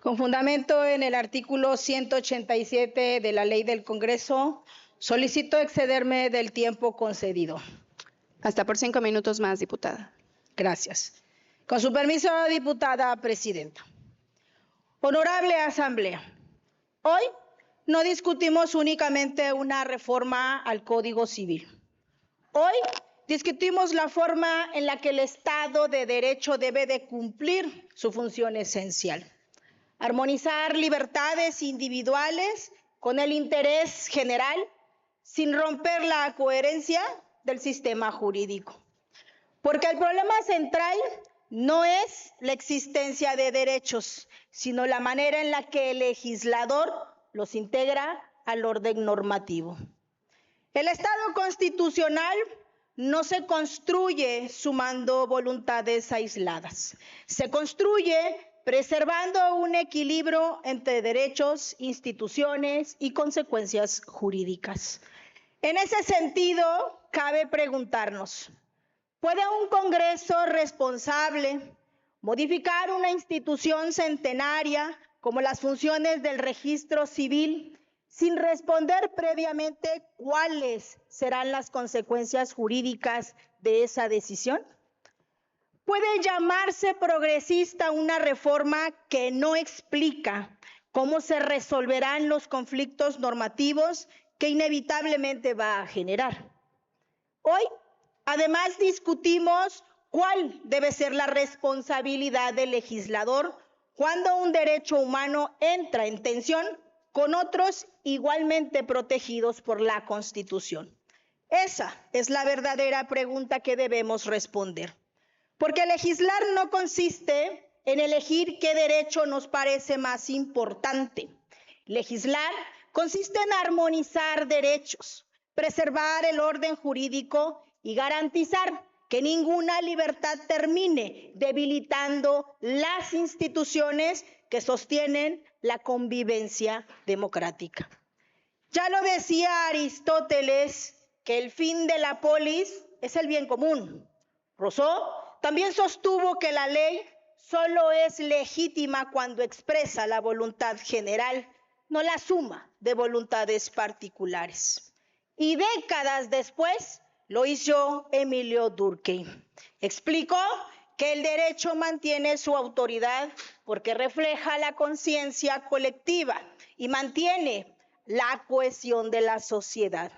Con fundamento en el artículo 187 de la Ley del Congreso, solicito excederme del tiempo concedido. Hasta por 5 minutos más, diputada. Gracias. Con su permiso, diputada presidenta. Honorable Asamblea, hoy no discutimos únicamente una reforma al Código Civil. Hoy discutimos la forma en la que el Estado de Derecho debe de cumplir su función esencial. Armonizar libertades individuales con el interés general sin romper la coherencia del sistema jurídico. Porque el problema central no es la existencia de derechos, sino la manera en la que el legislador los integra al orden normativo. El Estado constitucional no se construye sumando voluntades aisladas, se construye preservando un equilibrio entre derechos, instituciones y consecuencias jurídicas. En ese sentido, cabe preguntarnos, ¿puede un Congreso responsable modificar una institución centenaria como las funciones del registro civil sin responder previamente cuáles serán las consecuencias jurídicas de esa decisión? ¿Puede llamarse progresista una reforma que no explica cómo se resolverán los conflictos normativos que inevitablemente va a generar? Hoy, además, discutimos cuál debe ser la responsabilidad del legislador cuando un derecho humano entra en tensión con otros igualmente protegidos por la Constitución. Esa es la verdadera pregunta que debemos responder. Porque legislar no consiste en elegir qué derecho nos parece más importante. Legislar consiste en armonizar derechos, preservar el orden jurídico y garantizar que ninguna libertad termine debilitando las instituciones que sostienen la convivencia democrática. Ya lo decía Aristóteles, que el fin de la polis es el bien común. Rousseau también sostuvo que la ley solo es legítima cuando expresa la voluntad general, no la suma de voluntades particulares. Y décadas después lo hizo Emilio Durkheim. Explicó que el derecho mantiene su autoridad porque refleja la conciencia colectiva y mantiene la cohesión de la sociedad.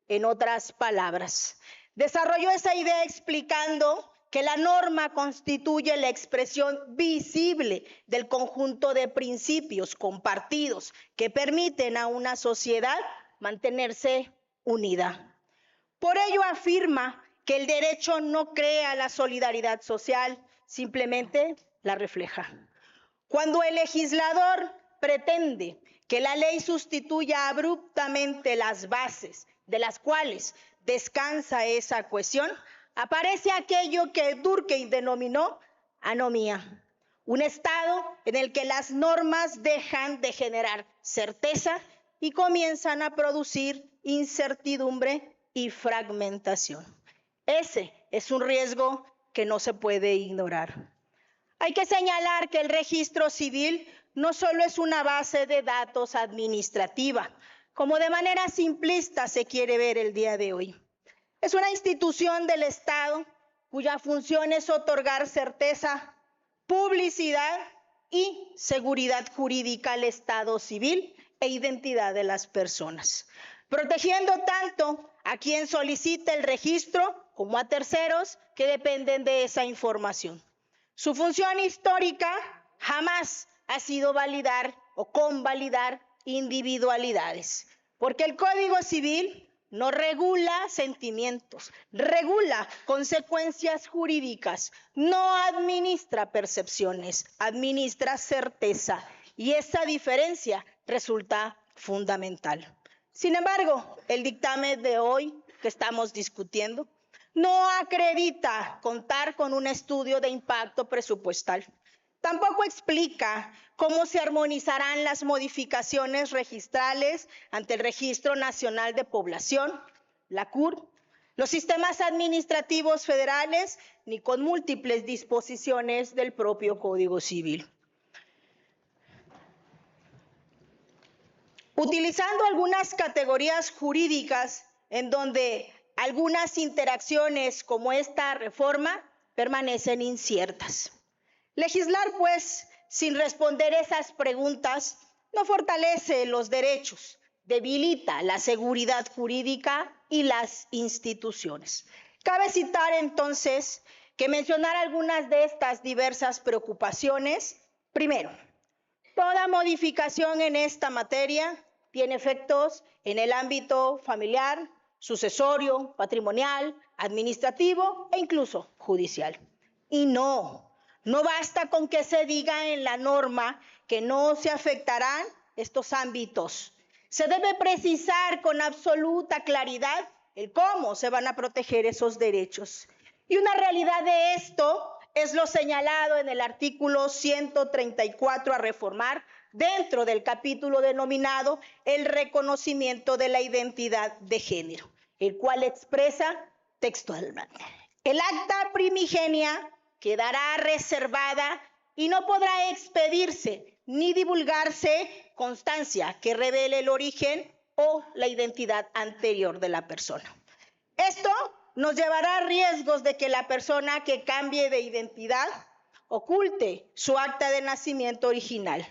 En otras palabras, desarrolló esa idea explicando que la norma constituye la expresión visible del conjunto de principios compartidos que permiten a una sociedad mantenerse unida. Por ello afirma que el derecho no crea la solidaridad social, simplemente la refleja. Cuando el legislador pretende que la ley sustituya abruptamente las bases de las cuales descansa esa cohesión, aparece aquello que Durkheim denominó anomía, un estado en el que las normas dejan de generar certeza y comienzan a producir incertidumbre y fragmentación. Ese es un riesgo que no se puede ignorar. Hay que señalar que el registro civil no solo es una base de datos administrativa, como de manera simplista se quiere ver el día de hoy. Es una institución del Estado cuya función es otorgar certeza, publicidad y seguridad jurídica al Estado civil e identidad de las personas, protegiendo tanto a quien solicita el registro como a terceros que dependen de esa información. Su función histórica jamás ha sido validar o convalidar individualidades, porque el Código Civil no regula sentimientos, regula consecuencias jurídicas, no administra percepciones, administra certeza, y esa diferencia resulta fundamental. Sin embargo, el dictamen de hoy que estamos discutiendo no acredita contar con un estudio de impacto presupuestal. Tampoco explica cómo se armonizarán las modificaciones registrales ante el Registro Nacional de Población, la CUR, los sistemas administrativos federales, ni con múltiples disposiciones del propio Código Civil. utilizando algunas categorías jurídicas en donde algunas interacciones como esta reforma permanecen inciertas. Legislar, pues, sin responder esas preguntas, no fortalece los derechos, debilita la seguridad jurídica y las instituciones. Cabe citar entonces que mencionar algunas de estas diversas preocupaciones. Primero, toda modificación en esta materia tiene efectos en el ámbito familiar, sucesorio, patrimonial, administrativo e incluso judicial. Y no basta con que se diga en la norma que no se afectarán estos ámbitos. Se debe precisar con absoluta claridad el cómo se van a proteger esos derechos. Y una realidad de esto es lo señalado en el artículo 134 a reformar dentro del capítulo denominado el reconocimiento de la identidad de género, el cual expresa textualmente: el acta primigenia quedará reservada y no podrá expedirse ni divulgarse constancia que revele el origen o la identidad anterior de la persona. Esto nos llevará a riesgos de que la persona que cambie de identidad oculte su acta de nacimiento original,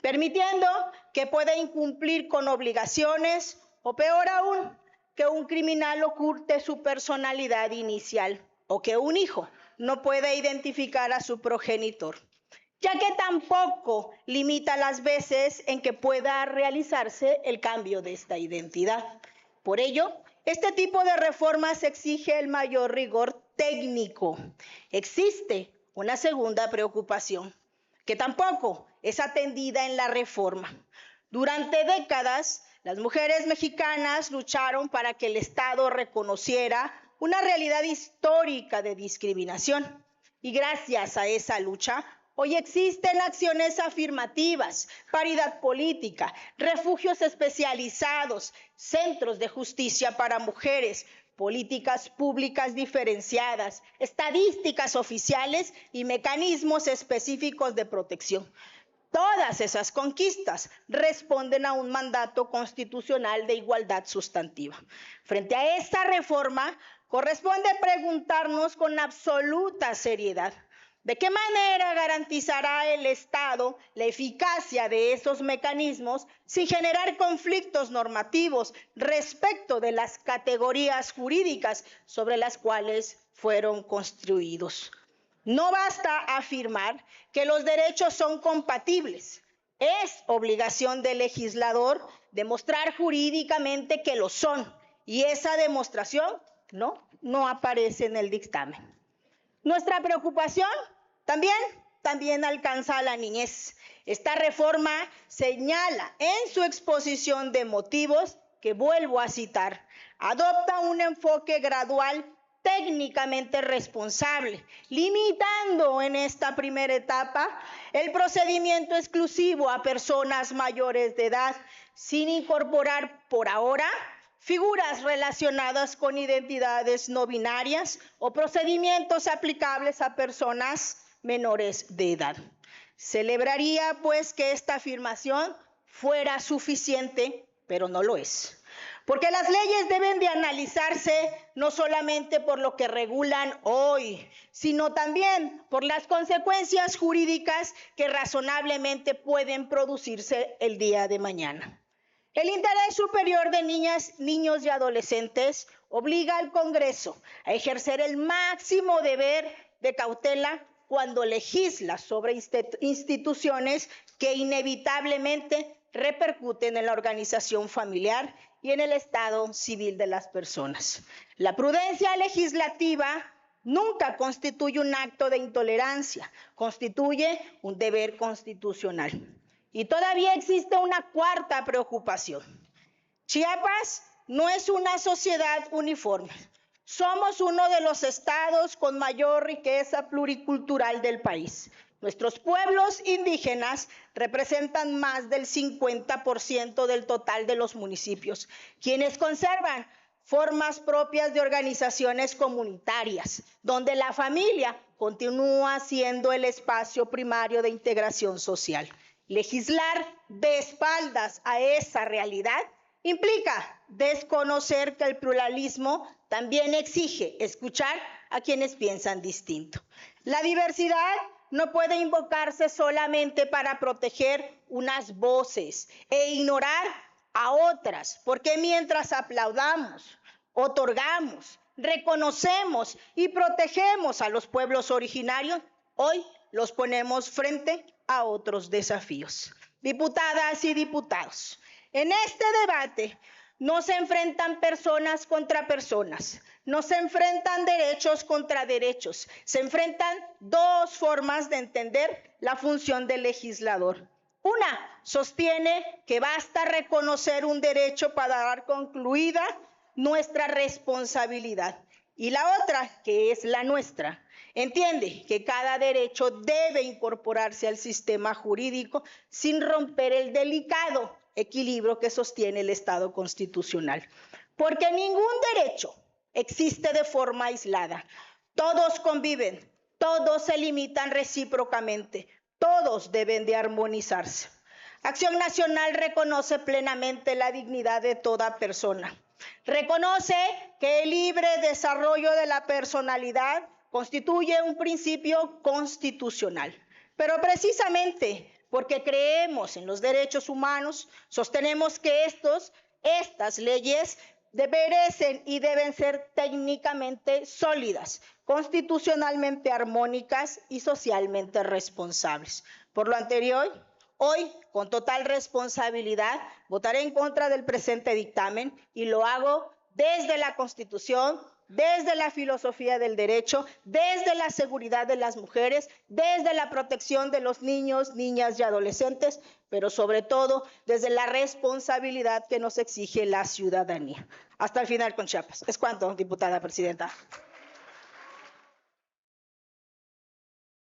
permitiendo que pueda incumplir con obligaciones o, peor aún, que un criminal oculte su personalidad inicial o que un hijo no pueda identificar a su progenitor, ya que tampoco limita las veces en que pueda realizarse el cambio de esta identidad. Por ello, este tipo de reformas exige el mayor rigor técnico. Existe una segunda preocupación, que tampoco es atendida en la reforma. Durante décadas, las mujeres mexicanas lucharon para que el Estado reconociera una realidad histórica de discriminación. Y gracias a esa lucha, hoy existen acciones afirmativas, paridad política, refugios especializados, centros de justicia para mujeres, políticas públicas diferenciadas, estadísticas oficiales y mecanismos específicos de protección. Todas esas conquistas responden a un mandato constitucional de igualdad sustantiva. Frente a esta reforma, corresponde preguntarnos con absoluta seriedad: ¿de qué manera garantizará el Estado la eficacia de esos mecanismos sin generar conflictos normativos respecto de las categorías jurídicas sobre las cuales fueron construidos? No basta afirmar que los derechos son compatibles. Es obligación del legislador demostrar jurídicamente que lo son, y esa demostración no aparece en el dictamen. Nuestra preocupación también alcanza a la niñez. Esta reforma señala en su exposición de motivos, que vuelvo a citar, adopta un enfoque gradual técnicamente responsable, limitando en esta primera etapa el procedimiento exclusivo a personas mayores de edad, sin incorporar por ahora figuras relacionadas con identidades no binarias o procedimientos aplicables a personas menores de edad. Celebraría, pues, que esta afirmación fuera suficiente, pero no lo es. Porque las leyes deben de analizarse no solamente por lo que regulan hoy, sino también por las consecuencias jurídicas que razonablemente pueden producirse el día de mañana. El interés superior de niñas, niños y adolescentes obliga al Congreso a ejercer el máximo deber de cautela cuando legisla sobre instituciones que inevitablemente repercuten en la organización familiar y en el estado civil de las personas. La prudencia legislativa nunca constituye un acto de intolerancia, constituye un deber constitucional. Y todavía existe una cuarta preocupación. Chiapas no es una sociedad uniforme. Somos uno de los estados con mayor riqueza pluricultural del país. Nuestros pueblos indígenas representan más del 50% del total de los municipios, quienes conservan formas propias de organizaciones comunitarias, donde la familia continúa siendo el espacio primario de integración social. Legislar de espaldas a esa realidad implica desconocer que el pluralismo también exige escuchar a quienes piensan distinto. La diversidad no puede invocarse solamente para proteger unas voces e ignorar a otras, porque mientras aplaudamos, otorgamos, reconocemos y protegemos a los pueblos originarios, hoy los ponemos frente a otros desafíos. Diputadas y diputados, en este debate no se enfrentan personas contra personas, no se enfrentan derechos contra derechos, se enfrentan dos formas de entender la función del legislador. Una sostiene que basta reconocer un derecho para dar concluida nuestra responsabilidad. Y la otra, que es la nuestra, entiende que cada derecho debe incorporarse al sistema jurídico sin romper el delicado equilibrio que sostiene el Estado constitucional. Porque ningún derecho existe de forma aislada. Todos conviven, todos se limitan recíprocamente, todos deben de armonizarse. Acción Nacional reconoce plenamente la dignidad de toda persona. Reconoce que el libre desarrollo de la personalidad constituye un principio constitucional. Pero precisamente porque creemos en los derechos humanos, sostenemos que estas leyes merecen y deben ser técnicamente sólidas, constitucionalmente armónicas y socialmente responsables. Por lo anterior, hoy, con total responsabilidad, votaré en contra del presente dictamen y lo hago desde la Constitución, desde la filosofía del derecho, desde la seguridad de las mujeres, desde la protección de los niños, niñas y adolescentes, pero sobre todo desde la responsabilidad que nos exige la ciudadanía. Hasta el final con Chiapas. Es cuanto, diputada presidenta.